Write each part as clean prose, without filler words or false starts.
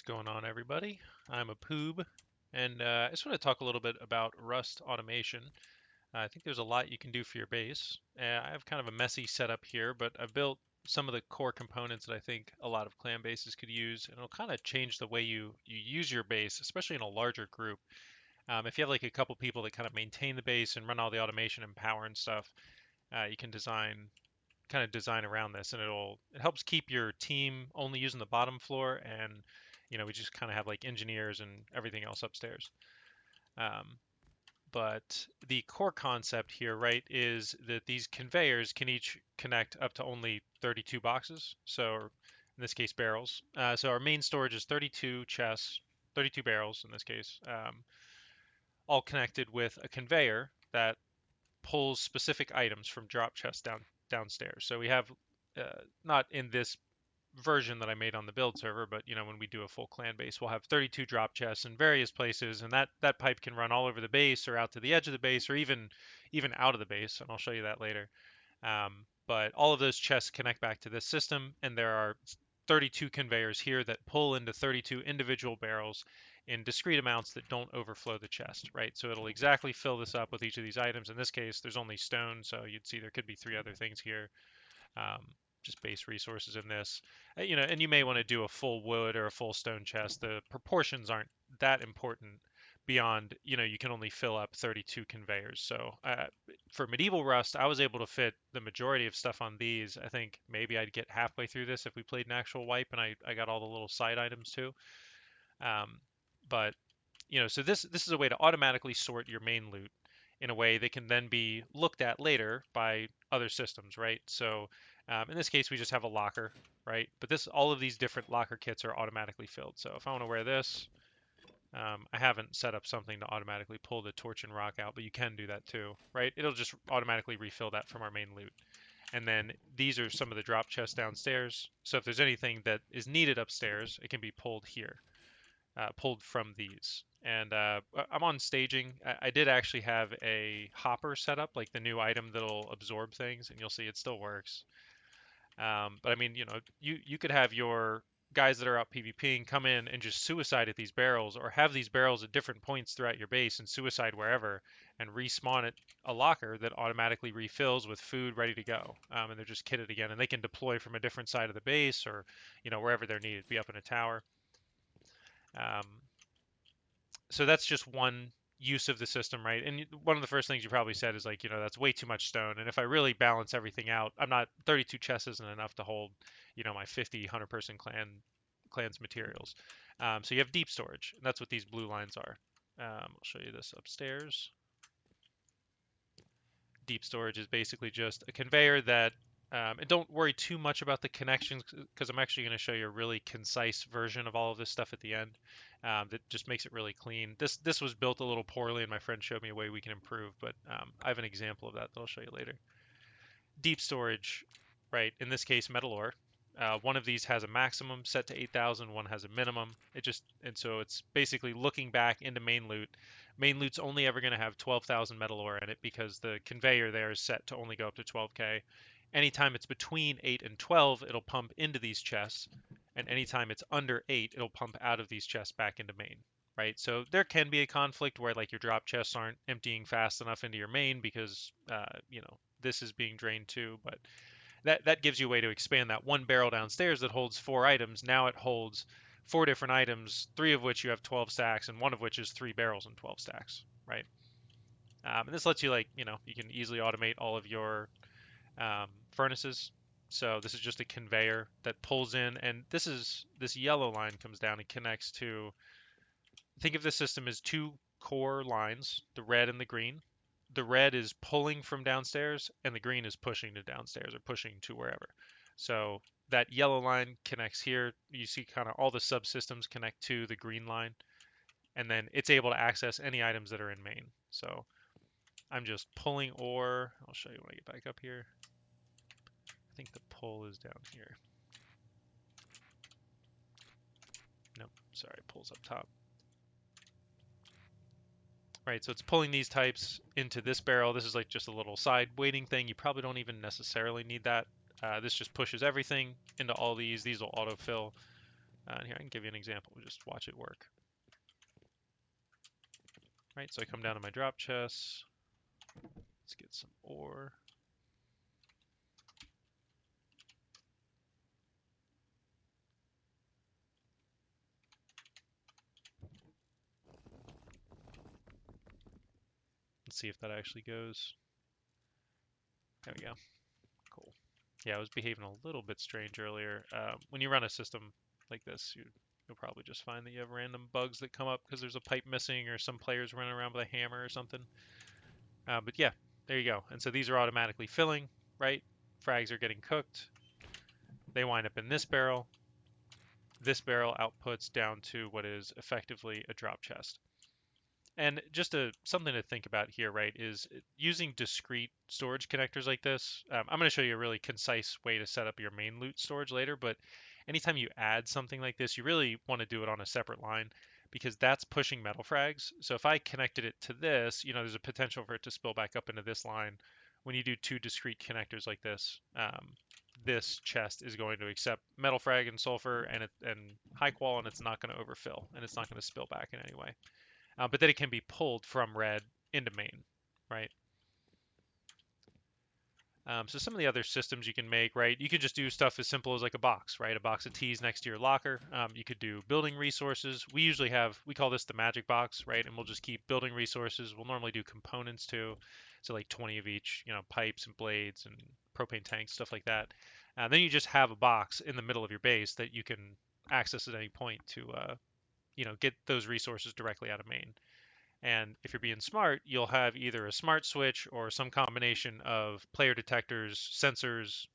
Going on, everybody? I'm a Poob, and I just want to talk a little bit about Rust automation. I think there's a lot you can do for your base. I have kind of a messy setup here, but I've built some of the core components that I think a lot of clan bases could use, and it'll kind of change the way you use your base, especially in a larger group. If you have like a couple people that kind of maintain the base and run all the automation and power and stuff, you can design around this, and it helps keep your team only using the bottom floor, and we just kind of have like engineers and everything else upstairs. um, but the core concept here, right, is that these conveyors can each connect up to only 32 boxes, so in this case barrels. So our main storage is 32 chests, 32 barrels in this case, all connected with a conveyor that pulls specific items from drop chests downstairs. So we have, not in this version that I made on the build server, but when we do a full clan base, we'll have 32 drop chests in various places, and that pipe can run all over the base or out to the edge of the base or even out of the base, and I'll show you that later. But all of those chests connect back to this system, and there are 32 conveyors here that pull into 32 individual barrels in discrete amounts that don't overflow the chest, right? So it'll exactly fill this up with each of these items. In this case, there's only stone, so you'd see there could be three other things here. Um, just base resources in this, and you may want to do a full wood or a full stone chest. The proportions aren't that important beyond, you can only fill up 32 conveyors. So for medieval Rust, I was able to fit the majority of stuff on these. I think maybe I'd get halfway through this if we played an actual wipe and I got all the little side items too. Um, but so this is a way to automatically sort your main loot in a way that can then be looked at later by other systems, right? So in this case, we just have a locker, right? But all of these different locker kits are automatically filled. So if I want to wear this, I haven't set up something to automatically pull the torch and rock out, but you can do that too, right? It'll just automatically refill that from our main loot. And then these are some of the drop chests downstairs. So if there's anything that is needed upstairs, it can be pulled here, pulled from these. And I'm on staging. I did actually have a hopper set up, like the new item that'll absorb things, and you'll see it still works. But I mean, you could have your guys that are out PvPing come in and just suicide at these barrels, or have these barrels at different points throughout your base and suicide wherever, and respawn at a locker that automatically refills with food ready to go. And they're just kitted again, and they can deploy from a different side of the base, or wherever they're needed, be up in a tower. Um, so that's just one use of the system, right? And one of the first things you probably said is like, that's way too much stone. And if I really balance everything out, I'm not 32 chests isn't enough to hold, my 50, 100-person clan's materials. So you have deep storage, and that's what these blue lines are. I'll show you this upstairs. Deep storage is basically just a conveyor that, and don't worry too much about the connections, because I'm actually going to show you a really concise version of all of this stuff at the end, that just makes it really clean. This was built a little poorly, and my friend showed me a way we can improve, but I have an example of that that I'll show you later. Deep storage, right? In this case, metal ore. One of these has a maximum set to 8,000, one has a minimum. And so it's basically looking back into main loot. Main loot's only ever going to have 12,000 metal ore in it because the conveyor there is set to only go up to 12k. Anytime it's between 8 and 12, it'll pump into these chests, and anytime it's under 8, it'll pump out of these chests back into main, right? So there can be a conflict where like your drop chests aren't emptying fast enough into your main because this is being drained too, but that gives you a way to expand that one barrel downstairs that holds 4 items. Now it holds 4 different items, 3 of which you have 12 stacks, and one of which is 3 barrels and 12 stacks, right? And this lets you you can easily automate all of your furnaces. So this is just a conveyor that pulls in, and this yellow line comes down and connects to. Think of the system as 2 core lines, the red and the green. The red is pulling from downstairs, and the green is pushing to downstairs or pushing to wherever. So that yellow line connects here. You see kind of all the subsystems connect to the green line, and then it's able to access any items that are in main. So I'm just pulling ore. I'll show you when I get back up here. I think the pull is down here. Nope, sorry, pull's up top. Right, so it's pulling these types into this barrel. This is like just a little side waiting thing. You probably don't even necessarily need that. This just pushes everything into all these. These will autofill And here, I can give you an example. We'll just watch it work. Right, so I come down to my drop chest. Let's get some ore. Let's see if that actually goes. There we go. Cool. Yeah, I was behaving a little bit strange earlier. When you run a system like this, you'll probably just find that you have random bugs that come up because there's a pipe missing or some players running around with a hammer or something. But yeah, there you go. And so these are automatically filling, right? Frags are getting cooked. They wind up in this barrel. This barrel outputs down to what is effectively a drop chest. And just something to think about here, right, is using discrete storage connectors like this. I'm going to show you a really concise way to set up your main loot storage later, but anytime you add something like this, you really want to do it on a separate line because that's pushing metal frags. So if I connected it to this, there's a potential for it to spill back up into this line. When you do two discrete connectors like this, this chest is going to accept metal frag and sulfur and high qual, and it's not going to overfill, and it's not going to spill back in any way. But then it can be pulled from red into main, right? So some of the other systems you can make, right? You can just do stuff as simple as like a box, right? A box of teas next to your locker. You could do building resources. We call this the magic box, right? And we'll just keep building resources. We'll normally do components too. So like 20 of each, pipes and blades and propane tanks, stuff like that. Then you just have a box in the middle of your base that you can access at any point to, get those resources directly out of main. And if you're being smart, you'll have either a smart switch or some combination of player detectors, sensors,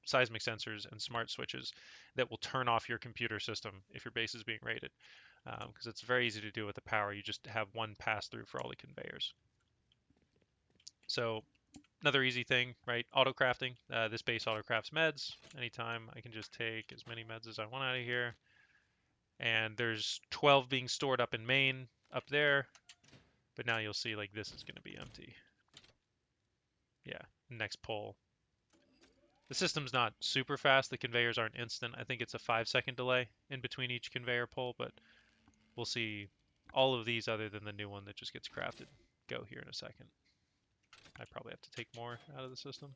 seismic sensors, and smart switches that will turn off your computer system if your base is being raided. Because it's very easy to do with the power. You just have one pass through for all the conveyors. So another easy thing, right? Auto crafting. This base auto crafts meds. Anytime I can just take as many meds as I want out of here. And there's 12 being stored up in main up there. But now you'll see like this is going to be empty. Yeah, next pull. The system's not super fast. The conveyors aren't instant. I think it's a 5-second delay in between each conveyor pull, but we'll see all of these other than the new one that just gets crafted go here in a second. I probably have to take more out of the system.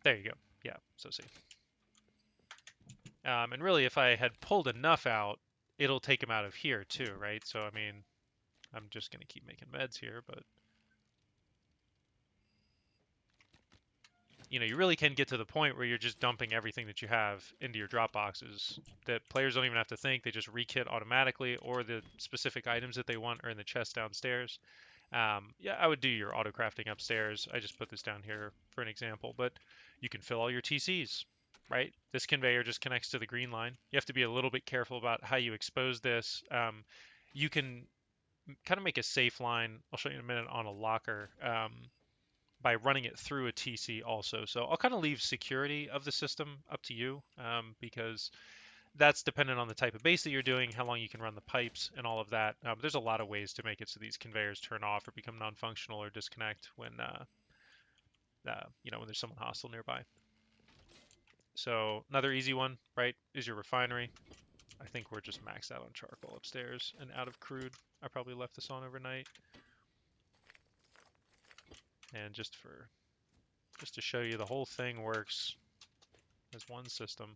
There you go. Yeah, so see. And really, if I had pulled enough out, it'll take them out of here too, right? So, I mean, I'm just going to keep making meds here, but you really can get to the point where you're just dumping everything that you have into your drop boxes that players don't even have to think. They just rekit automatically, or the specific items that they want are in the chest downstairs. Yeah, I would do your auto crafting upstairs. I just put this down here for an example, but you can fill all your TCs, right? This conveyor just connects to the green line. You have to be a little bit careful about how you expose this. You can kind of make a safe line. I'll show you in a minute on a locker. By running it through a TC also. So I'll kind of leave security of the system up to you because that's dependent on the type of base that you're doing, how long you can run the pipes and all of that. There's a lot of ways to make it so these conveyors turn off or become non-functional or disconnect when when there's someone hostile nearby. So another easy one, right, is your refinery. I think we're just maxed out on charcoal upstairs and out of crude. I probably left this on overnight. And just to show you the whole thing works as one system.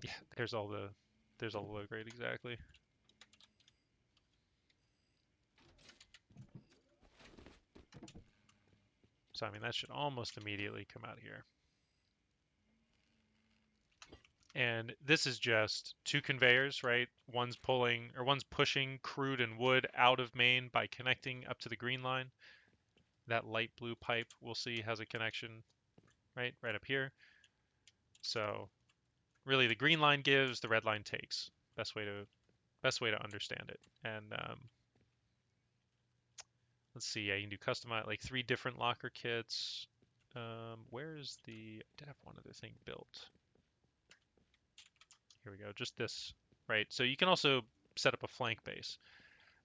Yeah, there's all the low grade exactly. So I mean that should almost immediately come out here. And this is just two conveyors, right? One's pushing crude and wood out of main by connecting up to the green line. That light blue pipe we'll see has a connection right up here. So really the green line gives, the red line takes. Best way to understand it. And let's see, yeah, you can do customize like 3 different locker kits. Where is I did have one other thing built. Here we go, just this, right? So you can also set up a flank base.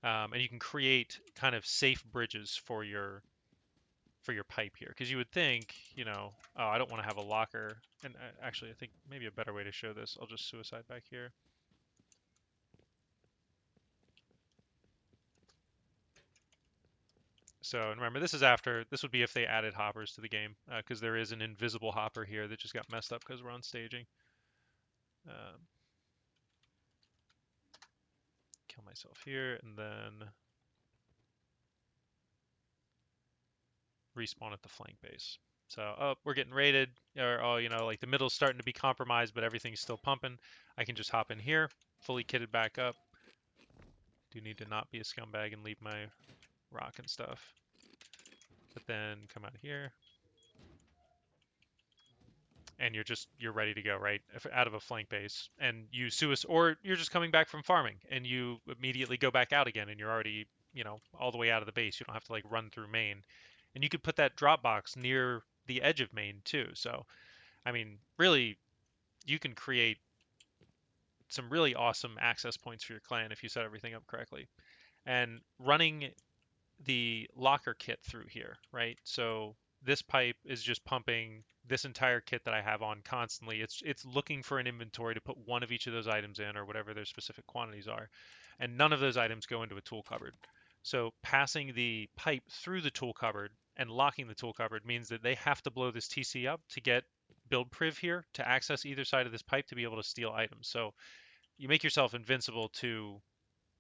And you can create kind of safe bridges for your for your pipe here, because you would think, you know, oh, I don't want to have a locker. And actually, I think maybe a better way to show this, I'll just suicide back here. So, and remember, this is after, this would be if they added hoppers to the game, because there is an invisible hopper here that just got messed up because we're on staging. Kill myself here, and then respawn at the flank base. So, oh, we're getting raided, or, oh, you know, like the middle's starting to be compromised, but everything's still pumping. I can just hop in here, fully kitted back up. Do need to not be a scumbag and leave my rock and stuff. But then come out here, and you're ready to go, right? Out of a flank base, and you suicide, or you're just coming back from farming, and you immediately go back out again, and you're already, you know, all the way out of the base. You don't have to like run through main, and you could put that drop box near the edge of main too. So, I mean, really, you can create some really awesome access points for your clan if you set everything up correctly. And running the locker kit through here, right? So this pipe is just pumping this entire kit that I have on constantly. It's looking for an inventory to put one of each of those items in, or whatever their specific quantities are. And none of those items go into a tool cupboard. So passing the pipe through the tool cupboard and locking the tool cupboard means that they have to blow this TC up to get build priv here to access either side of this pipe to be able to steal items. So you make yourself invincible to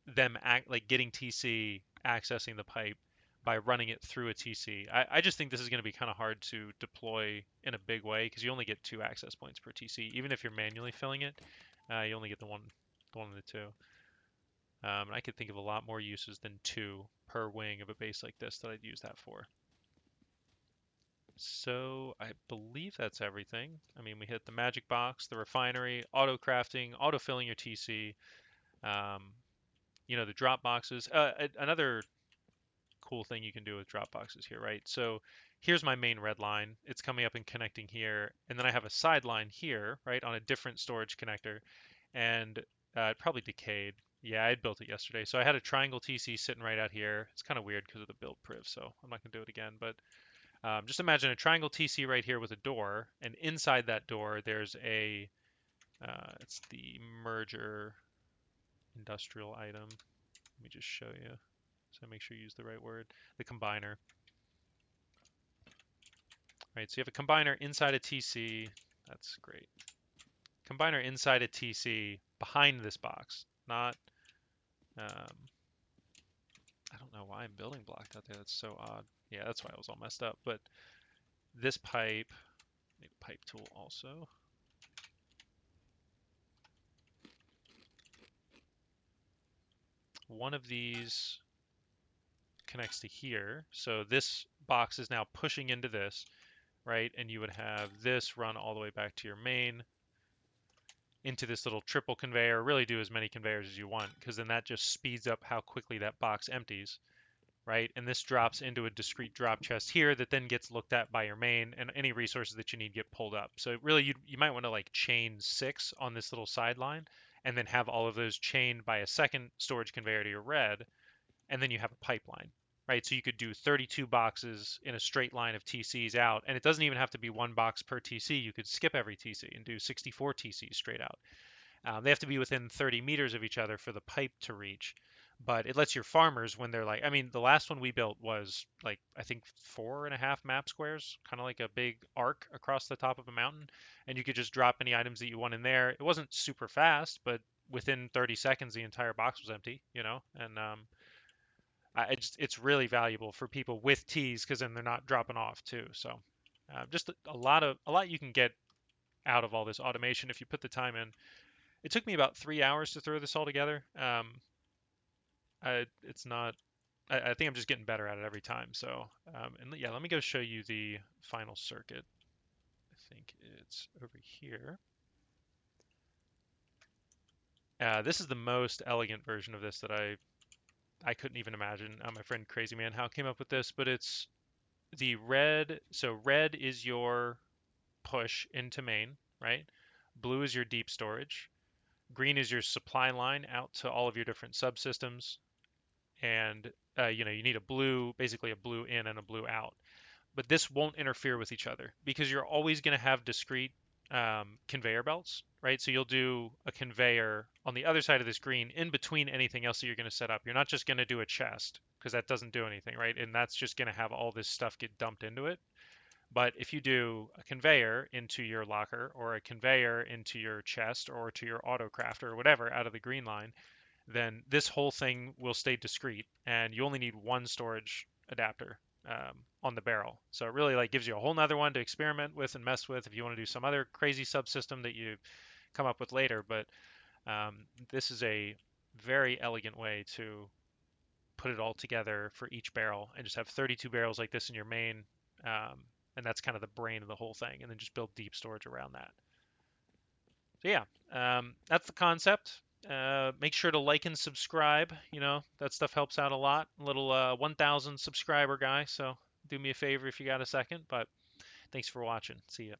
them like getting TC, accessing the pipe by running it through a TC. I just think this is going to be kind of hard to deploy in a big way because you only get 2 access points per TC. Even if you're manually filling it, you only get the one and the two. I could think of a lot more uses than 2 per wing of a base like this that I'd use that for. So I believe that's everything. I mean, we hit the magic box, the refinery, auto crafting, auto filling your TC. Um, you know, the drop boxes. Another cool thing you can do with drop boxes here, right? So here's my main red line. It's coming up and connecting here. And then I have a side line here, right, on a different storage connector. And it probably decayed. Yeah, I had built it yesterday. So I had a triangle TC sitting right out here. It's kind of weird because of the build priv, so I'm not going to do it again. But just imagine a triangle TC right here with a door. And inside that door, there's it's the merger industrial item. Let me just show you. So make sure you use the right word. The combiner. Right, so you have a combiner inside a TC. That's great. Combiner inside a TC behind this box. Not, I don't know why I'm building blocked out there. That's so odd. Yeah, that's why I was all messed up. But this pipe, need a pipe tool also. One of these connects to here. So this box is now pushing into this, right? And you would have this run all the way back to your main into this little triple conveyor. Really do as many conveyors as you want, because then that just speeds up how quickly that box empties, right? And this drops into a discrete drop chest here that then gets looked at by your main, and any resources that you need get pulled up. So really, you might want to like chain 6 on this little sideline, and then have all of those chained by a second storage conveyor to your red, and then you have a pipeline, right? So you could do 32 boxes in a straight line of TCs out, and it doesn't even have to be 1 box per TC. You could skip every TC and do 64 TCs straight out. They have to be within 30 meters of each other for the pipe to reach, but it lets your farmers, when they're like, I mean, the last one we built was like, I think 4.5 map squares, kind of like a big arc across the top of a mountain, and you could just drop any items that you want in there. It wasn't super fast, but within 30 seconds, the entire box was empty, you know, and it's really valuable for people with T's because then they're not dropping off too. So just a lot you can get out of all this automation if you put the time in. It took me about 3 hours to throw this all together. It's not. I think I'm just getting better at it every time. So and yeah, let me go show you the final circuit. I think it's over here. This is the most elegant version of this that I couldn't even imagine. My friend Crazy Man How came up with this, but it's the red. So red is your push into main, right? Blue is your deep storage. Green is your supply line out to all of your different subsystems. And you know, you need a blue, basically a blue in and a blue out. but this won't interfere with each other because you're always going to have discrete conveyor belts, right? So you'll do a conveyor on the other side of this green in between anything else that you're going to set up. You're not just going to do a chest because that doesn't do anything, right? And that's just going to have all this stuff get dumped into it. But if you do a conveyor into your locker or a conveyor into your chest or to your auto crafter or whatever out of the green line, then this whole thing will stay discrete and you only need one storage adapter on the barrel. So it really like gives you a whole nother one to experiment with and mess with if you want to do some other crazy subsystem that you come up with later. But this is a very elegant way to put it all together for each barrel and just have 32 barrels like this in your main. And that's kind of the brain of the whole thing. And then just build deep storage around that. So yeah, that's the concept. Make sure to like and subscribe. You know, that stuff helps out a lot. Little 1,000 subscriber guy. So do me a favor if you got a second. But thanks for watching. See ya.